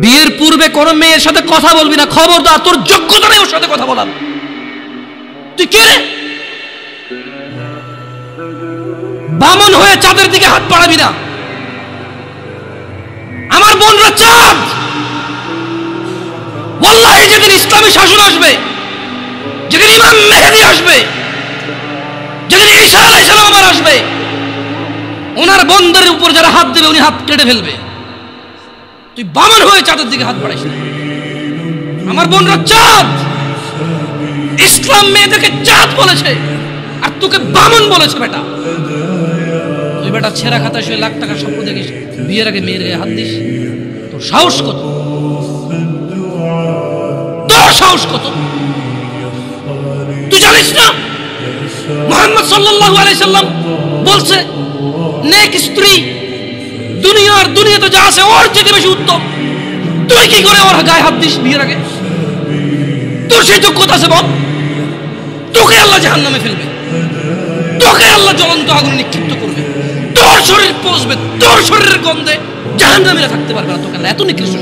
বিয়ের পূর্বে কোন মেয়ের সাথে কথা বলবি না, খবরদার, তোর যোগ্যতা নেই ওর সাথে কথা বলার। তুই কে রে? বামন হয়ে চাঁদের দিকে হাত বাড়াবি না। আমার বোনরা চাঁদ। ওয়াল্লাহি যেদিন ইসলামী শাসন আসবে, যেদিন ইমাম মেহেদী আসবে, যেদিন ঈসা আলাইহিস সালাম আবার আসবে, ওনার বন্ধের উপর যারা হাত দেবে উনি হাত কেটে ফেলবে। তুই বামন হয়ে চাঁদের দিকে হাত বাড়াইস না। আমার বোনরা চাঁদ। ইসলাম মেয়েদেরকে চাঁদ বলেছে আর তোকে বামন বলেছে। বেটা তুই বেটা ছেঁড়া খাতায় শুয়ে লাখ টাকার স্বপ্ন দেখিস, বিয়ের আগে মেয়ের গায়ে হাত দিস। তোর সাহস কত? তোর সাহস কত? তুই জানিস না মুহাম্মদ সাল্লাল্লাহু আলাইহি সাল্লাম বলছে নেক স্ত্রী দুনিয়াতে যা আছে ওর চেয়ে বেশি উত্তম। তুই কি করে ওর গায়ে হাত দিস বিয়ের আগে? তোর সেই যোগ্যতা আছে বল? তোকে আল্লাহ জাহান্নামে ফেলবে, তোকে আল্লাহ জ্বলন্ত আগুনে নিক্ষিপ্ত করবে, তোর শরীর পচবে, তোর শরীরের গন্ধে জাহান্নামীরা থাকতে পারবে না। তোকে আল্লাহ এত নিকৃষ্ট